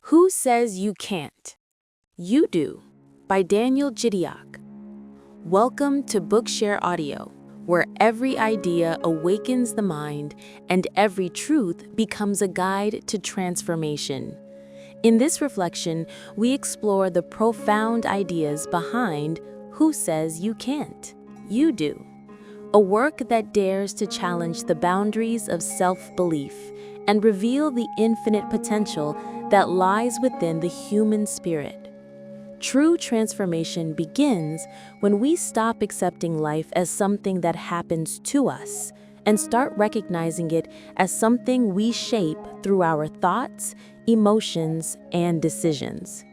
Who Says You Can't? You Do by Daniel Gideok. Welcome to Bookshare Audio, where every idea awakens the mind and every truth becomes a guide to transformation. In this reflection, we explore the profound ideas behind Who Says You Can't? You Do, a work that dares to challenge the boundaries of self-belief and reveal the infinite potential that lies within the human spirit. True transformation begins when we stop accepting life as something that happens to us and start recognizing it as something we shape through our thoughts, emotions, and decisions.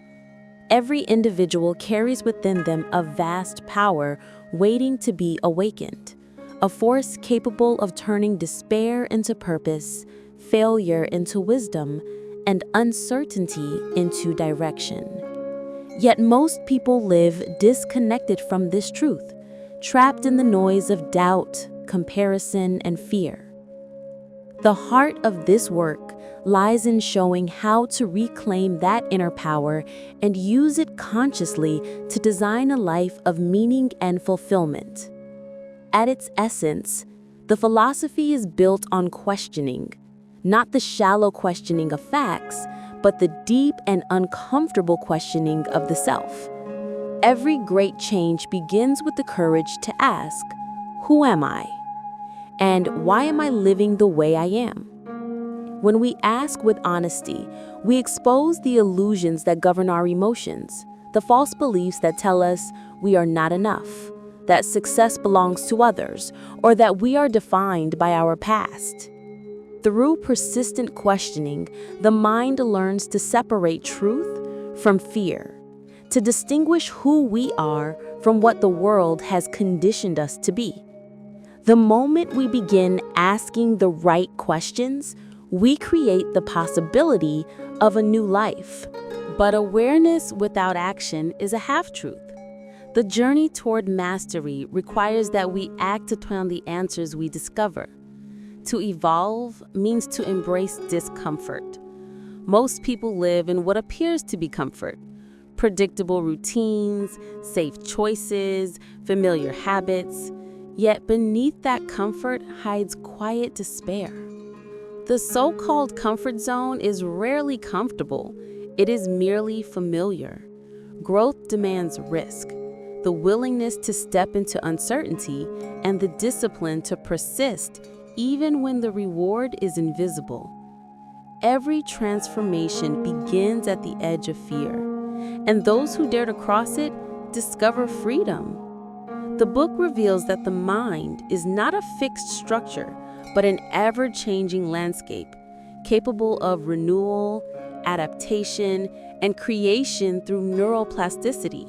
Every individual carries within them a vast power waiting to be awakened, a force capable of turning despair into purpose, failure into wisdom, and uncertainty into direction. Yet most people live disconnected from this truth, trapped in the noise of doubt, comparison, and fear. The heart of this work lies in showing how to reclaim that inner power and use it consciously to design a life of meaning and fulfillment. At its essence, the philosophy is built on questioning, not the shallow questioning of facts, but the deep and uncomfortable questioning of the self. Every great change begins with the courage to ask, who am I? And why am I living the way I am? When we ask with honesty, we expose the illusions that govern our emotions, the false beliefs that tell us we are not enough, that success belongs to others, or that we are defined by our past. Through persistent questioning, the mind learns to separate truth from fear, to distinguish who we are from what the world has conditioned us to be. The moment we begin asking the right questions, we create the possibility of a new life. But awareness without action is a half-truth. The journey toward mastery requires that we act upon the answers we discover. To evolve means to embrace discomfort. Most people live in what appears to be comfort: predictable routines, safe choices, familiar habits. Yet beneath that comfort hides quiet despair. The so-called comfort zone is rarely comfortable. It is merely familiar. Growth demands risk, the willingness to step into uncertainty, and the discipline to persist even when the reward is invisible. Every transformation begins at the edge of fear, and those who dare to cross it discover freedom. The book reveals that the mind is not a fixed structure, but an ever-changing landscape, capable of renewal, adaptation, and creation through neuroplasticity.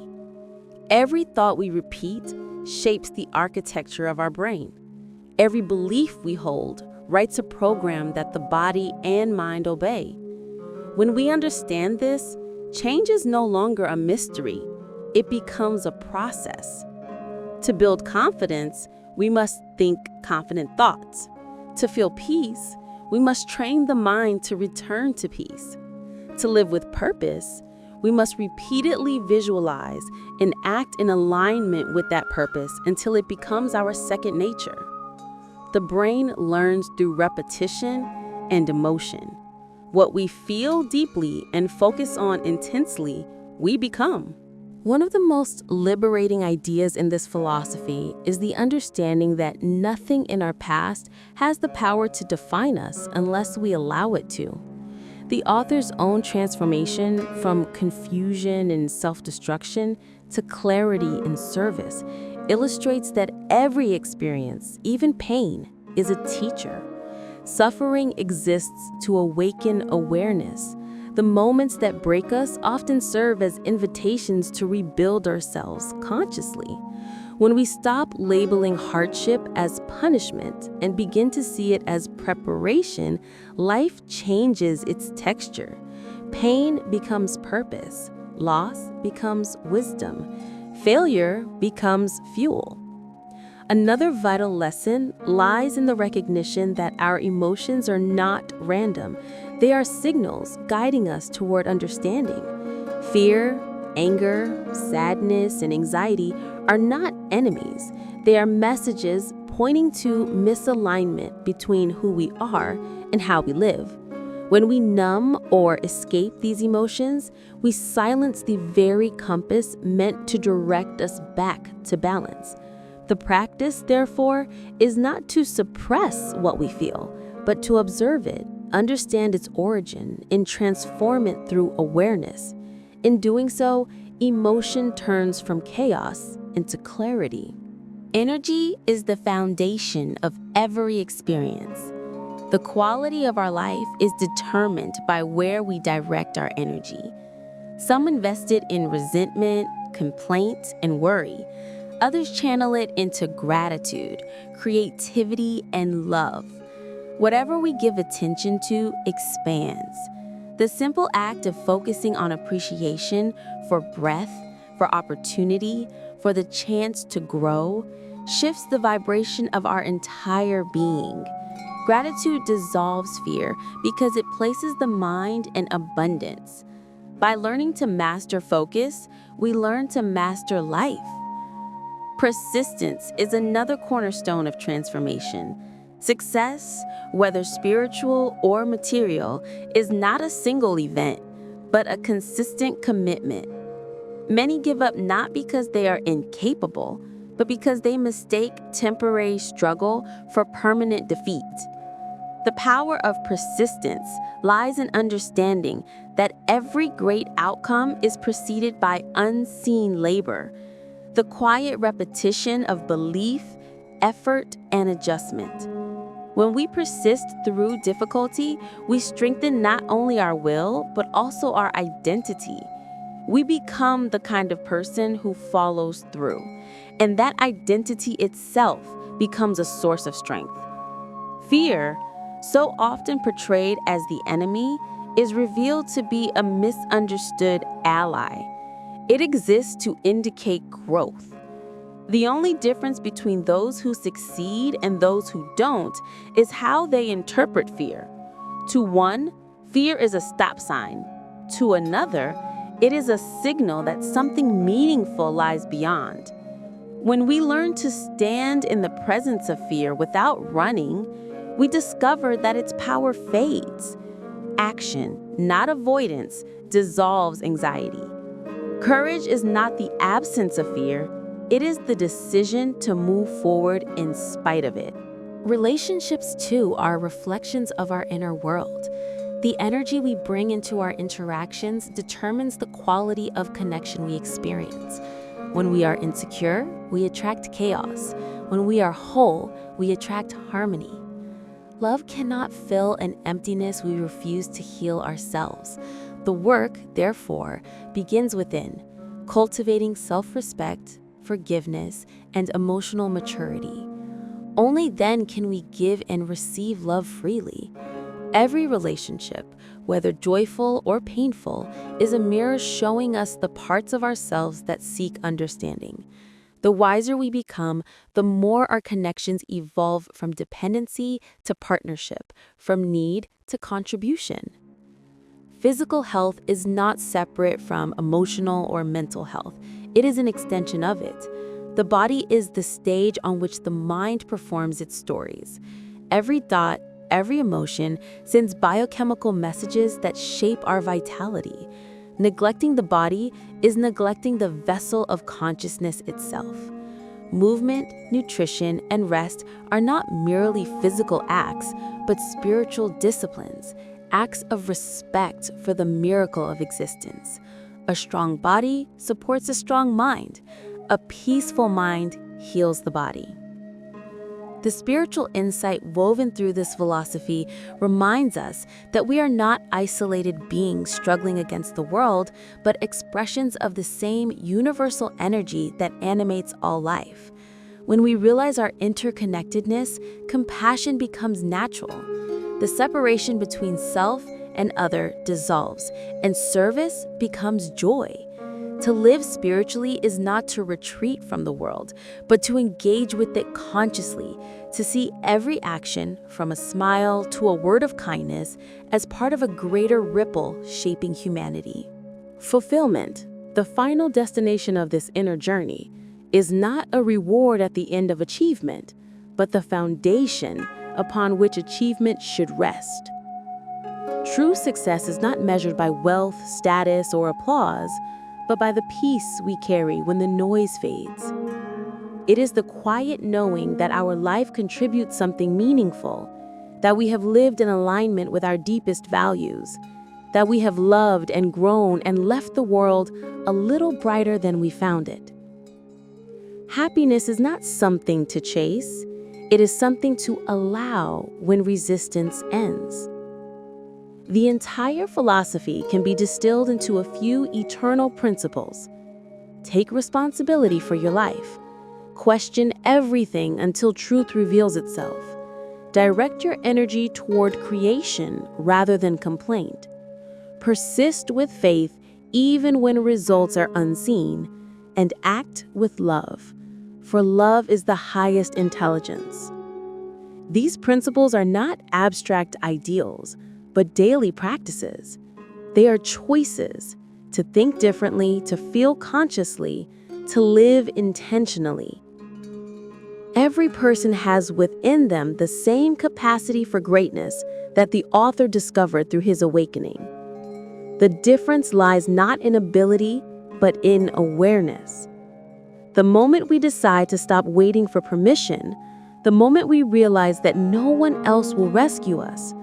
Every thought we repeat shapes the architecture of our brain. Every belief we hold writes a program that the body and mind obey. When we understand this, change is no longer a mystery. It becomes a process. To build confidence, we must think confident thoughts. To feel peace, we must train the mind to return to peace. To live with purpose, we must repeatedly visualize and act in alignment with that purpose until it becomes our second nature. The brain learns through repetition and emotion. What we feel deeply and focus on intensely, we become. One of the most liberating ideas in this philosophy is the understanding that nothing in our past has the power to define us unless we allow it to. The author's own transformation from confusion and self-destruction to clarity and service illustrates that every experience, even pain, is a teacher. Suffering exists to awaken awareness. The moments that break us often serve as invitations to rebuild ourselves consciously. When we stop labeling hardship as punishment and begin to see it as preparation, life changes its texture. Pain becomes purpose. Loss becomes wisdom. Failure becomes fuel. Another vital lesson lies in the recognition that our emotions are not random. They are signals guiding us toward understanding. Fear, anger, sadness, and anxiety are not enemies. They are messages pointing to misalignment between who we are and how we live. When we numb or escape these emotions, we silence the very compass meant to direct us back to balance. The practice, therefore, is not to suppress what we feel, but to observe it, understand its origin, and transform it through awareness. In doing so, emotion turns from chaos into clarity. Energy is the foundation of every experience. The quality of our life is determined by where we direct our energy. Some invest it in resentment, complaint, and worry. Others channel it into gratitude, creativity, and love. Whatever we give attention to expands. The simple act of focusing on appreciation for breath, for opportunity, for the chance to grow, shifts the vibration of our entire being. Gratitude dissolves fear because it places the mind in abundance. By learning to master focus, we learn to master life. Persistence is another cornerstone of transformation. Success, whether spiritual or material, is not a single event, but a consistent commitment. Many give up not because they are incapable, but because they mistake temporary struggle for permanent defeat. The power of persistence lies in understanding that every great outcome is preceded by unseen labor, the quiet repetition of belief, effort, and adjustment. When we persist through difficulty, we strengthen not only our will, but also our identity. We become the kind of person who follows through, and that identity itself becomes a source of strength. Fear, so often portrayed as the enemy, is revealed to be a misunderstood ally. It exists to indicate growth. The only difference between those who succeed and those who don't is how they interpret fear. To one, fear is a stop sign. To another, it is a signal that something meaningful lies beyond. When we learn to stand in the presence of fear without running, we discover that its power fades. Action, not avoidance, dissolves anxiety. Courage is not the absence of fear, it is the decision to move forward in spite of it. Relationships, too, are reflections of our inner world. The energy we bring into our interactions determines the quality of connection we experience. When we are insecure, we attract chaos. When we are whole, we attract harmony. Love cannot fill an emptiness we refuse to heal ourselves. The work, therefore, begins within, cultivating self-respect, forgiveness, and emotional maturity. Only then can we give and receive love freely. Every relationship, whether joyful or painful, is a mirror showing us the parts of ourselves that seek understanding. The wiser we become, the more our connections evolve from dependency to partnership, from need to contribution. Physical health is not separate from emotional or mental health. It is an extension of it. The body is the stage on which the mind performs its stories. Every thought, every emotion sends biochemical messages that shape our vitality. Neglecting the body is neglecting the vessel of consciousness itself. Movement, nutrition, and rest are not merely physical acts, but spiritual disciplines, acts of respect for the miracle of existence. A strong body supports a strong mind. A peaceful mind heals the body. The spiritual insight woven through this philosophy reminds us that we are not isolated beings struggling against the world, but expressions of the same universal energy that animates all life. When we realize our interconnectedness, compassion becomes natural. The separation between self and other dissolves, and service becomes joy. To live spiritually is not to retreat from the world, but to engage with it consciously, to see every action, from a smile to a word of kindness, as part of a greater ripple shaping humanity. Fulfillment, the final destination of this inner journey, is not a reward at the end of achievement, but the foundation upon which achievement should rest. True success is not measured by wealth, status, or applause, but by the peace we carry when the noise fades. It is the quiet knowing that our life contributes something meaningful, that we have lived in alignment with our deepest values, that we have loved and grown and left the world a little brighter than we found it. Happiness is not something to chase, it is something to allow when resistance ends. The entire philosophy can be distilled into a few eternal principles. Take responsibility for your life. Question everything until truth reveals itself. Direct your energy toward creation rather than complaint. Persist with faith even when results are unseen, and act with love, for love is the highest intelligence. These principles are not abstract ideals, but daily practices. They are choices to think differently, to feel consciously, to live intentionally. Every person has within them the same capacity for greatness that the author discovered through his awakening. The difference lies not in ability, but in awareness. The moment we decide to stop waiting for permission, the moment we realize that no one else will rescue us,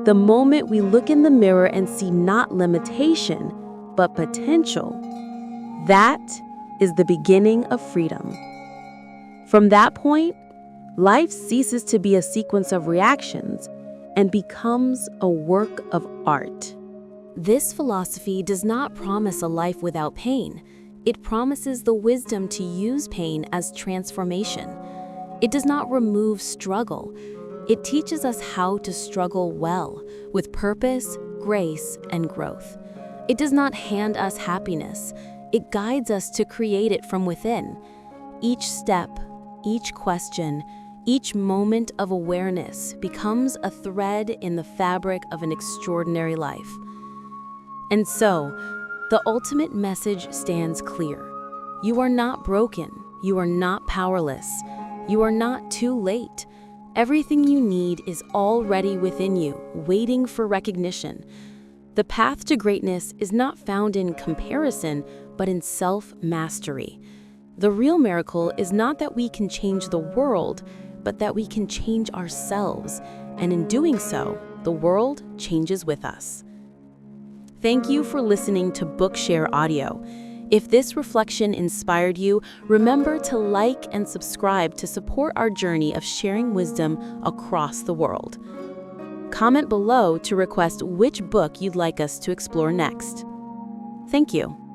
the moment we look in the mirror and see not limitation, but potential, that is the beginning of freedom. From that point, life ceases to be a sequence of reactions and becomes a work of art. This philosophy does not promise a life without pain. It promises the wisdom to use pain as transformation. It does not remove struggle. It teaches us how to struggle well, with purpose, grace, and growth. It does not hand us happiness. It guides us to create it from within. Each step, each question, each moment of awareness becomes a thread in the fabric of an extraordinary life. And so, the ultimate message stands clear. You are not broken. You are not powerless. You are not too late. Everything you need is already within you, waiting for recognition. The path to greatness is not found in comparison, but in self-mastery. The real miracle is not that we can change the world, but that we can change ourselves. And in doing so, the world changes with us. Thank you for listening to Bookshare Audio. If this reflection inspired you, remember to like and subscribe to support our journey of sharing wisdom across the world. Comment below to request which book you'd like us to explore next. Thank you.